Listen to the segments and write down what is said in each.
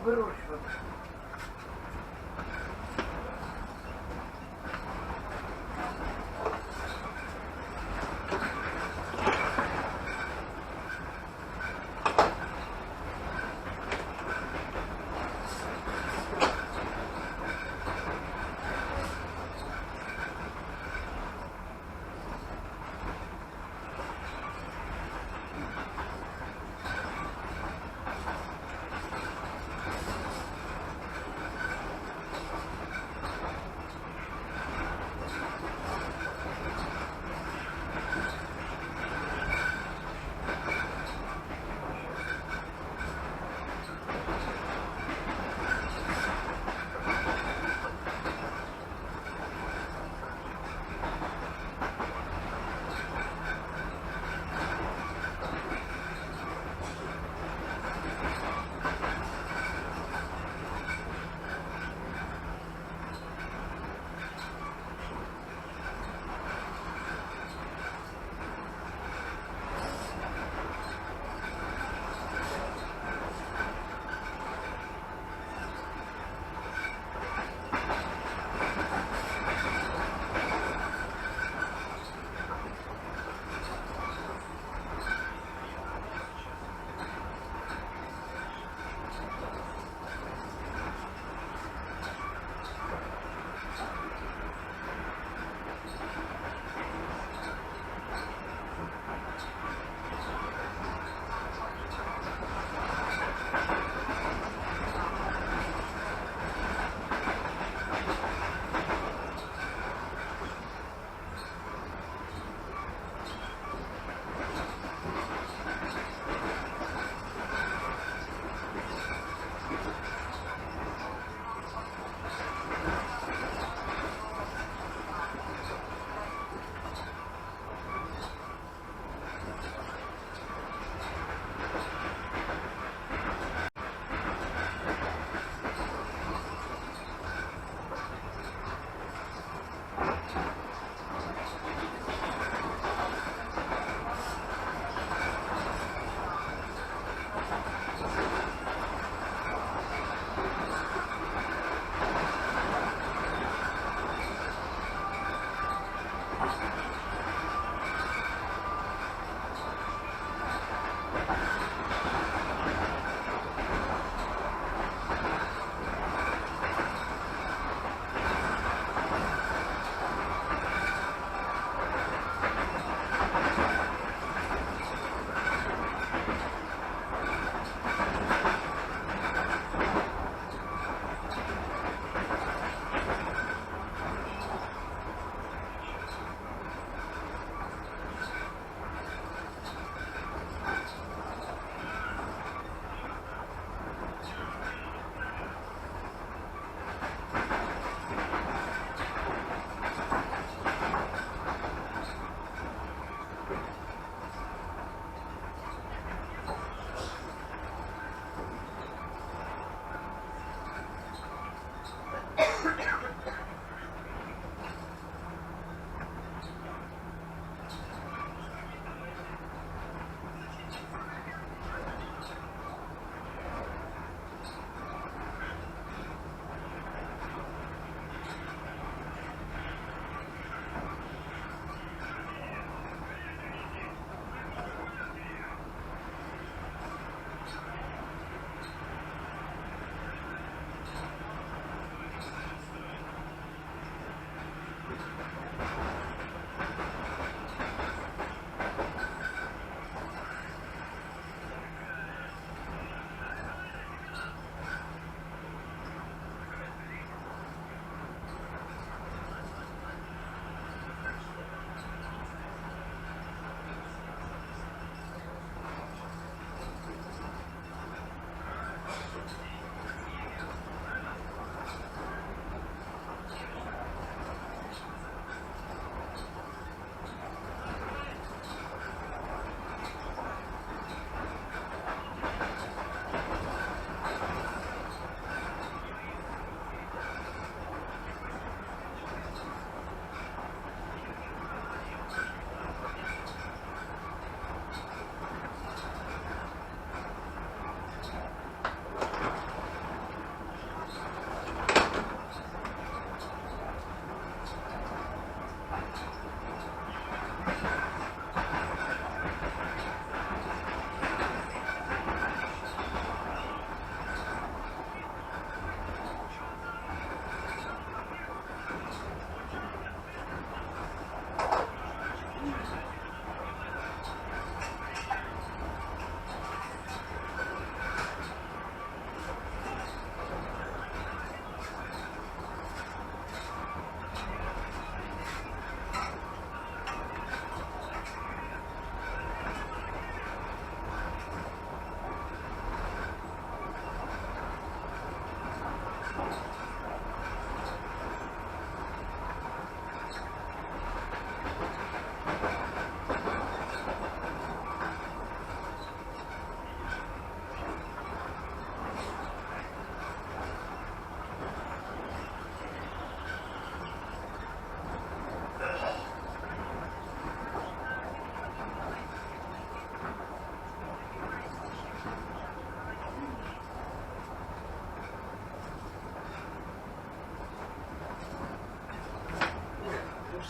выращивать.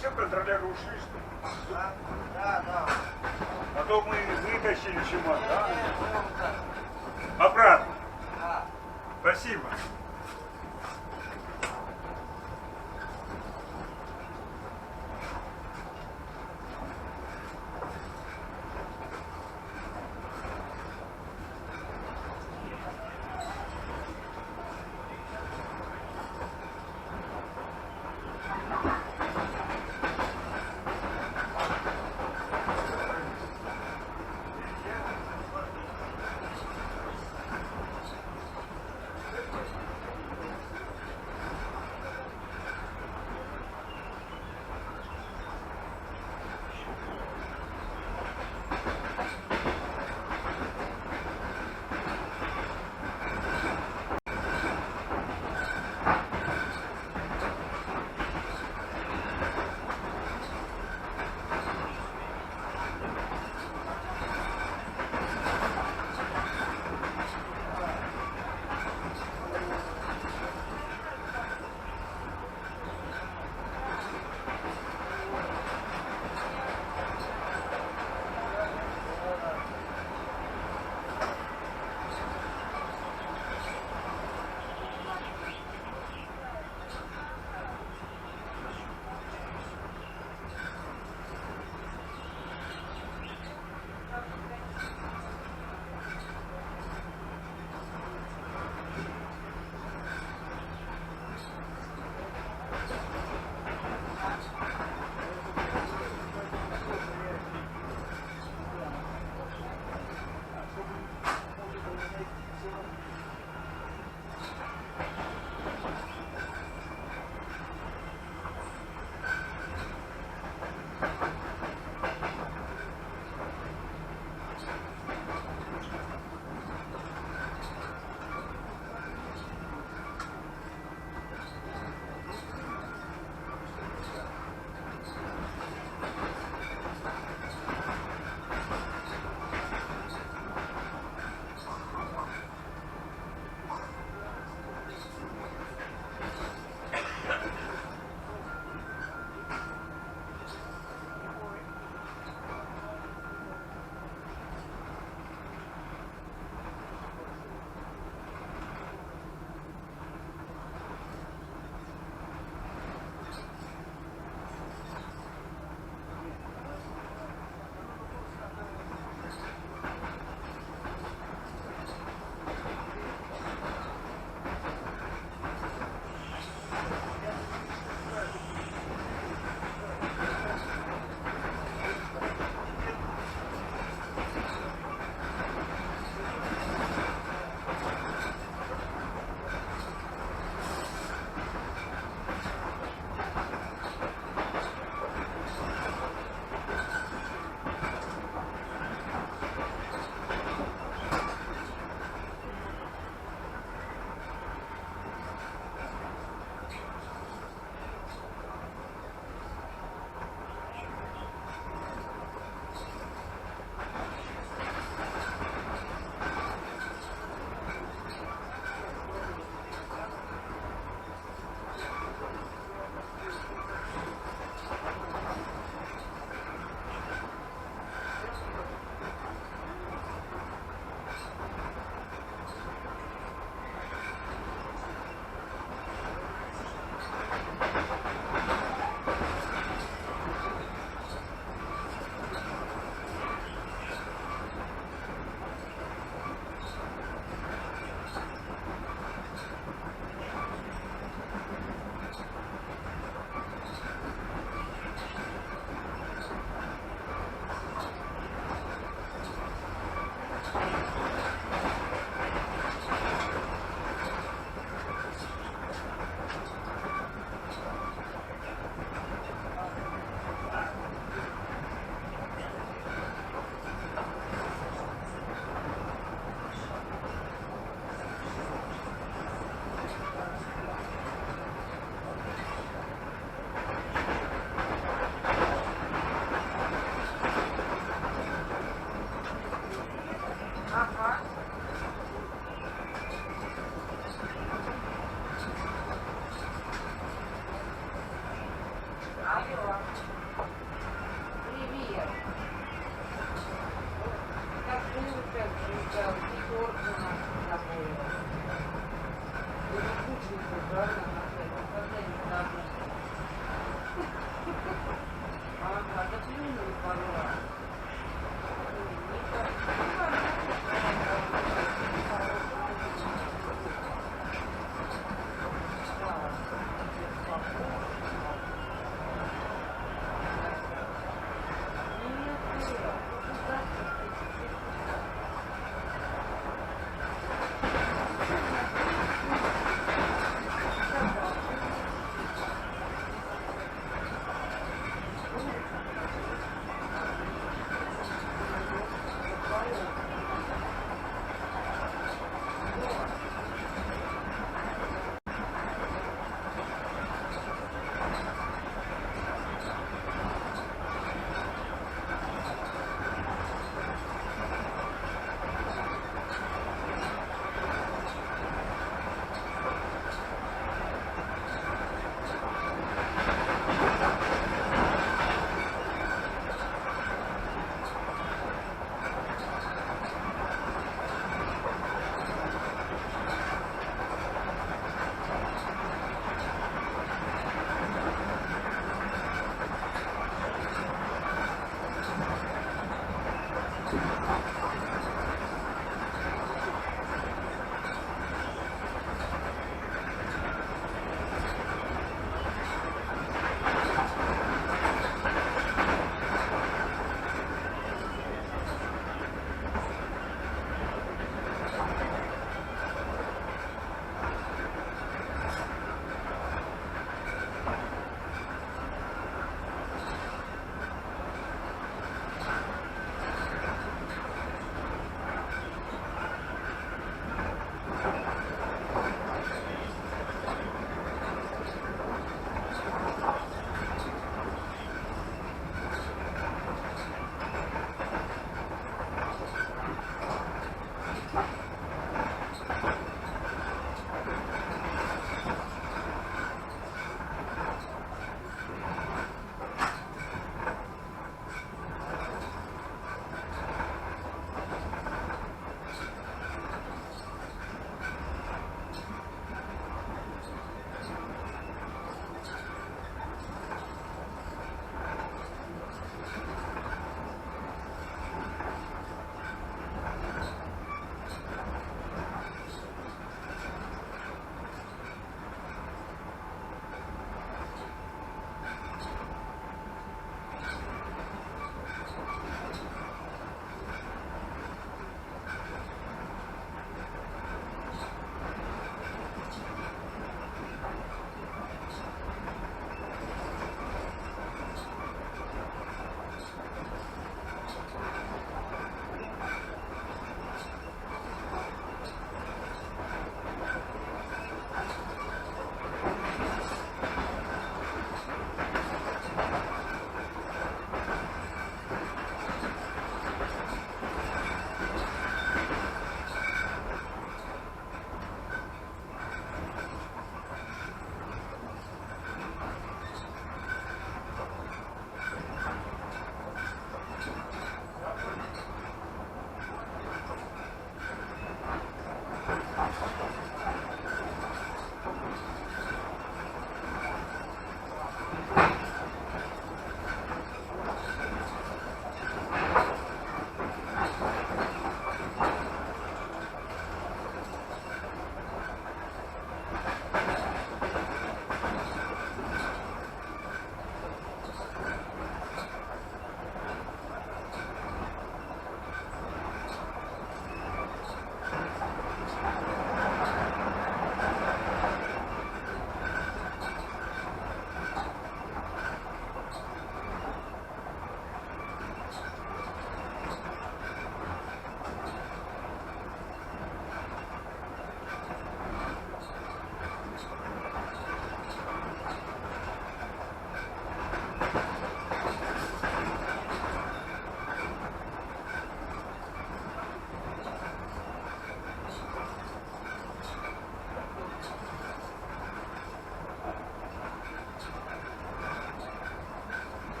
Все контролеры ушли, что ли? Да, да, да. А то мы вытащили чемодан. Да? Нет, мы вот так. Обратно. Да. Спасибо.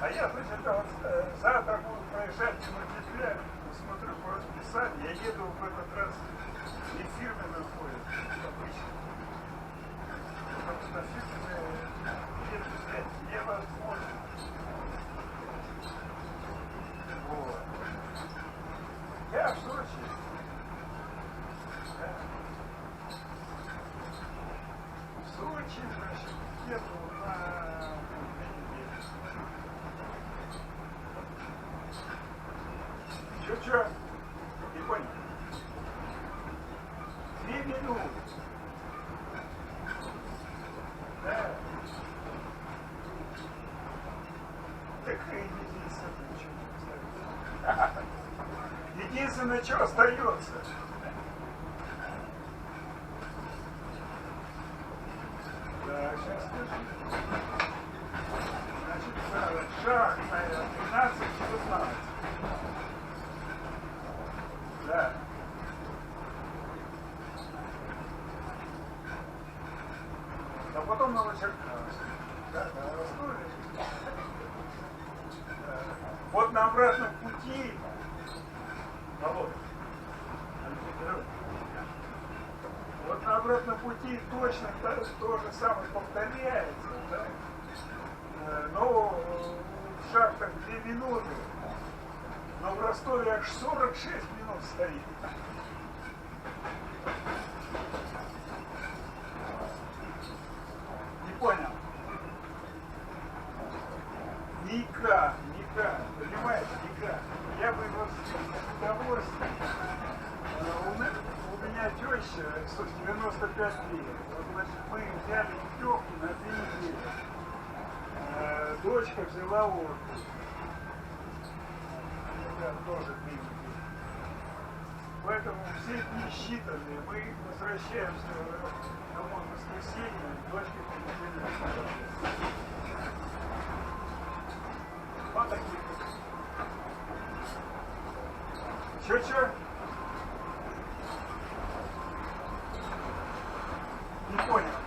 А я, значит, вот, завтра буду проезжать мимо тебя, смотрю по расписанию, я еду в этот раз не фирменный ходит, обычно. Потому что фирменные еду невозможно. Вот. Я в Сочи. Да. В Сочи, значит, еду на 2 недели. Чё? Не понял? 2 минуты. Да. Так единственное, что остается. Так, сейчас скажу. Значит, шаг, наверное, 13-16. Да. А потом Новочеркасск. Да, Ростове. Да. Вот на обратном пути, Володя, вот на обратном пути точно то же самое повторяется, да? Но в шахтах 2 минуты, но в Ростове аж 46 минут стоит. Не понял? Никак, понимаете, никак. Я бы его с удовольствием. У меня теща 95 лет. Вот, значит, мы взяли путевку на 2 недели. Дочка взяла отпуск. Тоже 2 недели. Поэтому все дни считаны. Мы возвращаемся домой в воскресенье, дочке в понедельник. Вот такие. Чё? Не понял.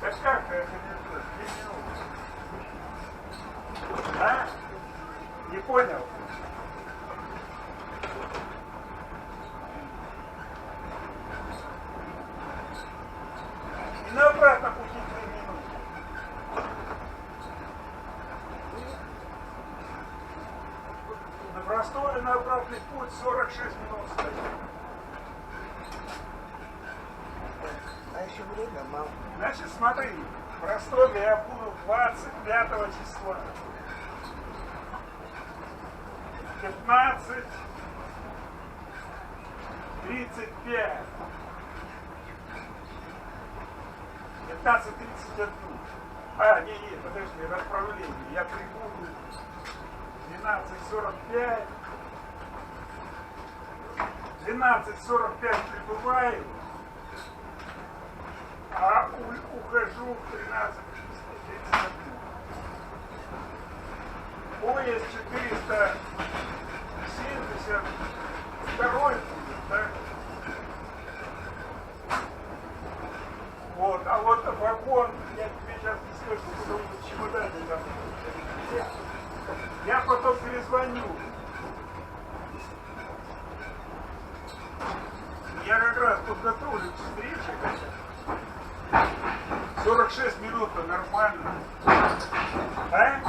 Так как это не минуты? А? Не понял. И на обратном пути 3 минуты. В Ростове на обратный путь 46 минут стоит. А еще время мало. Значит, смотри, в Ростове я буду 25 числа. 15, 35. 15:31. Не, подожди, расправление. Я прибуду 12:45. 12:45 прибываю, а ухожу в 13:31. Поезд 472 будет, да? Вот, а вот вагон, я тебе сейчас не скажу, потому что чемоданы там. Я потом перезвоню. Я как раз подготовлю к встрече. 46 минут-то нормально. А?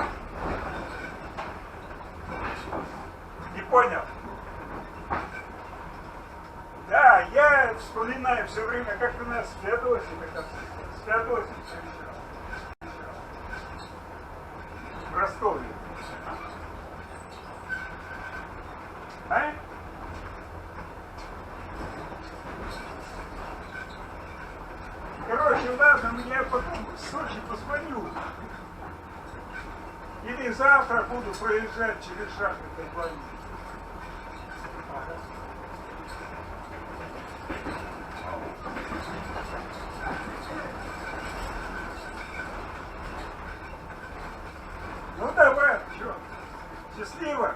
Не понял? Да, я вспоминаю все время, как у нас в Феодосии встречал. В Ростове. А? Короче, ладно, я потом в Сочи позвоню. Или завтра буду проезжать через шаг этой больницы. Ну давай, что? Счастливо!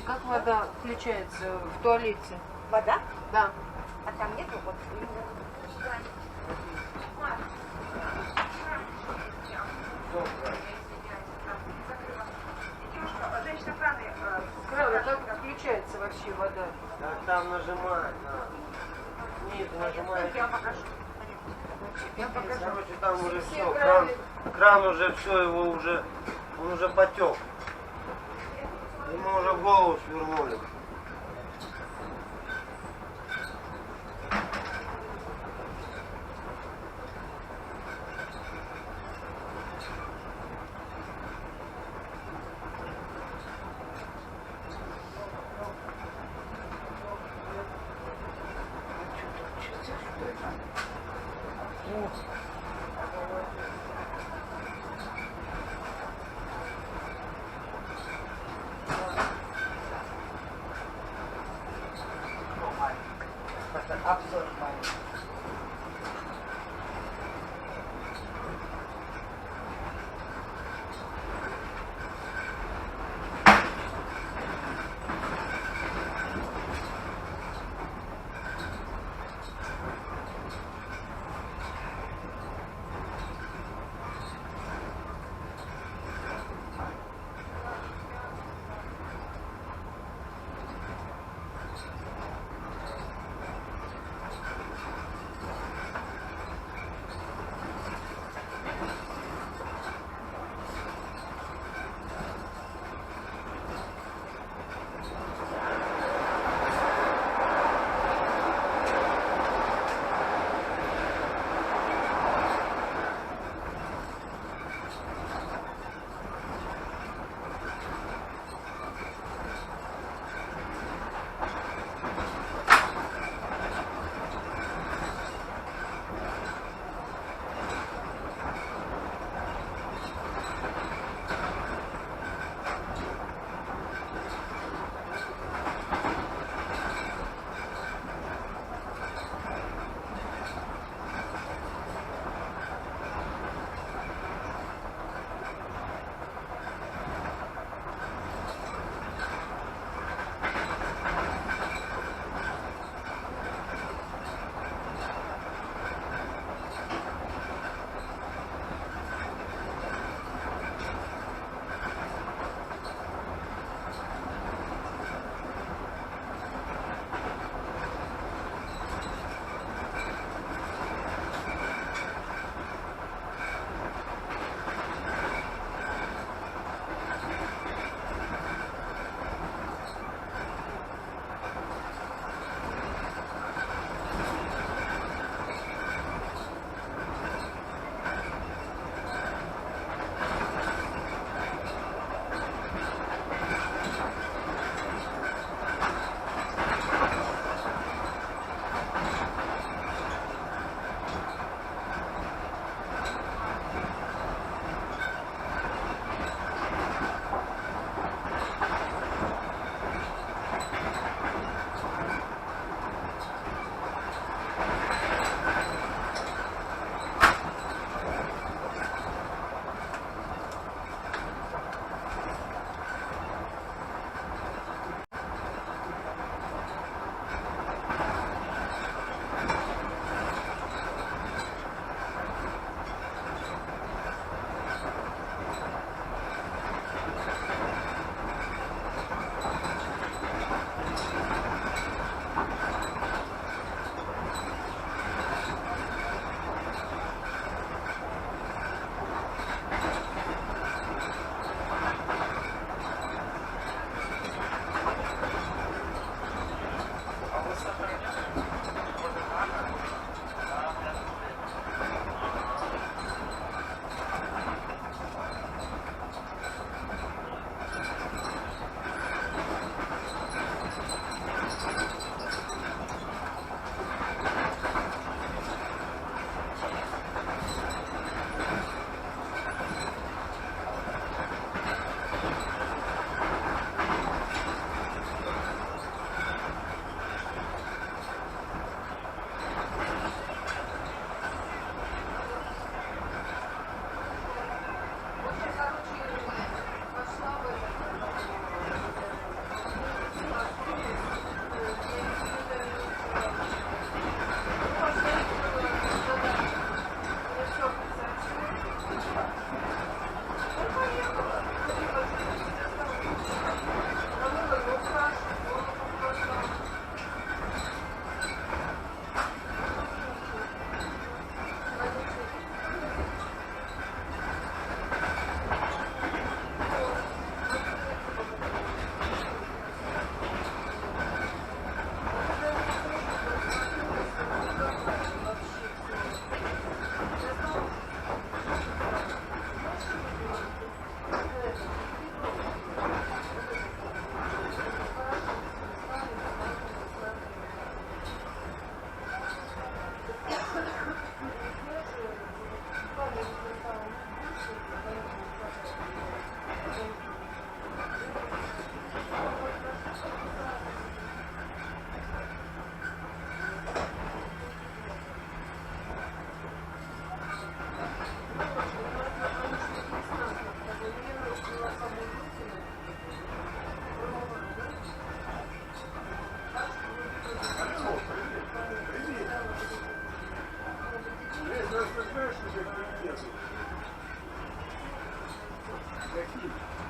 как вода включается в туалете? Вода? Да. А там нету вот женщина краны. Кран, как включается вообще вода? Там нажимать надо. Снизу нажимаешь. Я покажу. Я покажу. Короче, там уже Все все. краны. Кран уже все, его уже, он уже потек. Ему уже в голову свернули.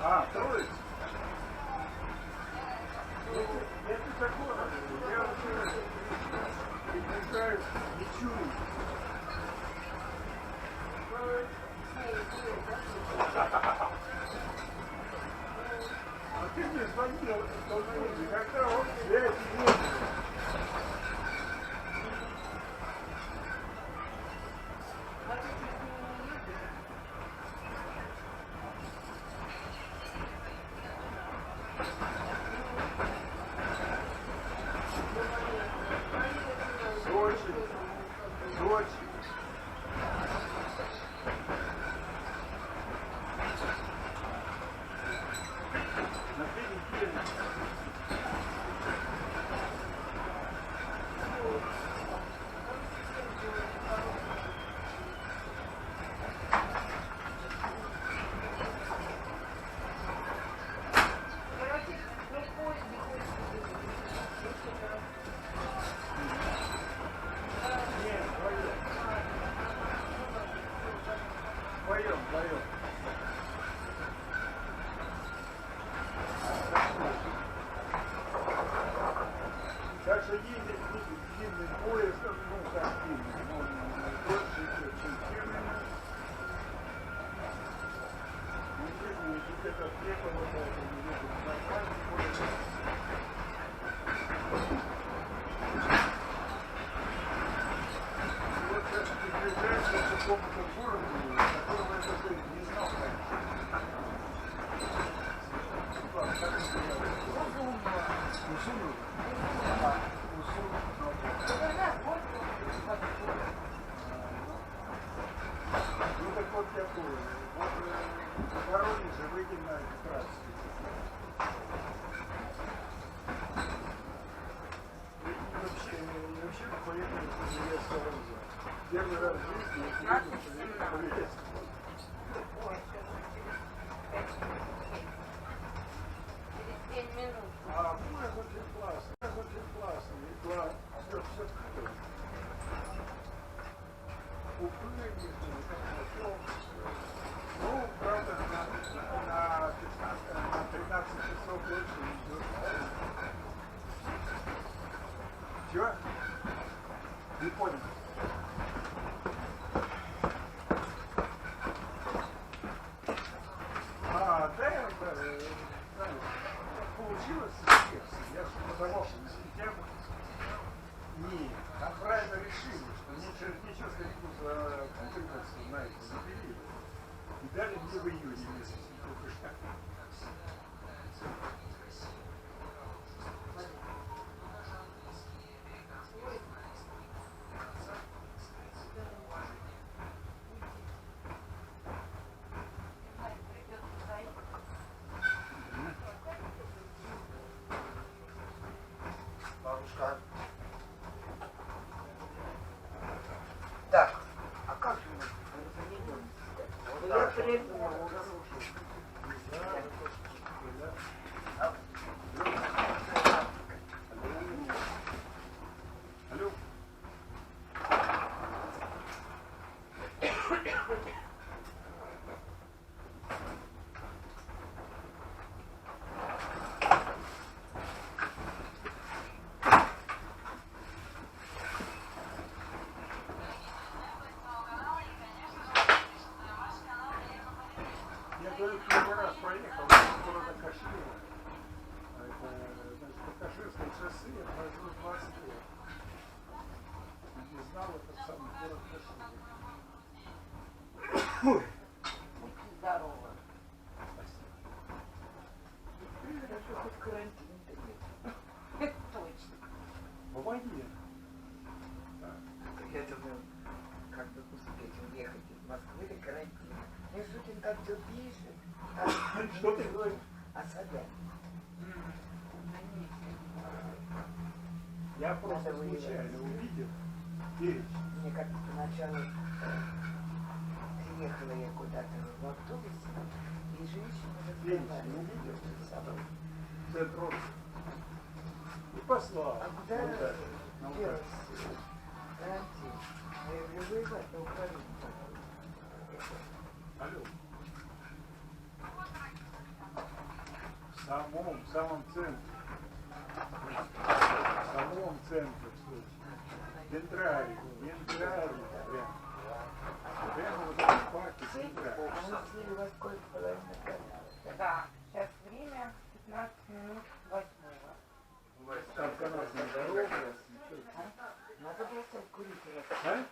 А, Троица. Это такое. Я уже приближаюсь к Мичурину. А ты мне звонил, когда он связи не было. Сочи, Сочи. На 2 недели. Нет, вдвоем. Вдвоем. Так что ездить длинным поездом, ну как длинным, он дольше идет, чем фирменный. Ну, если вот этот века вот это не едет нормальный поезд. И вот сейчас приближаешься к какому-то городу, которого я даже не знал, конечно. Усуну? Ну так вот я понял. Вот в Воронеже выйдем на регистрацию. И вообще поехали в Железское оружие. Первый раз в жизни я поехал в Железское. Через 7 минут. А поезд очень классный. И класс. Все такое. Упрыгнешь, ну, правда, на 13 часов дольше идет. Чего? Не понял. А, да, получилось успешно. Я же подавался на сентябрь. Не, там правильно решили, что мне через месяц за публикацию на это забили. И дали мне в июне месяце. Бабушка. Так, а как же мы разойдемся? Я требую уже рушить. Алло. Я говорю, первый раз проехал из города Кашира. Это, значит, по Каширскому шоссе я прожил 20 лет. И не знал этот самый город Кашира. Здорово. Спасибо. Хорошо, хоть карантин-то нет. Точно. Помоги. Я думаю, как бы успеть уехать из Москвы до карантина. Мне Шутин так все пишет. Что ты говоришь? А Собянин? Я просто Надо выявить. случайно увидел перечень. Мне как-то поначалу приехала я куда-то в автобусе, и женщина Перечень не увидел. Центр. И послал. А куда Вот так. На вот так. делась карантин? Я говорю, воевать на Украину. Алло. центре. В самом центре, слушай. Дендрарий, дендрарий, прям. Прямо вот в парке дендрарий. А мы сели во сколько? Половина канала. Да, сейчас время 15 минут 8. Там канал на дорогу. Надо было курить. А?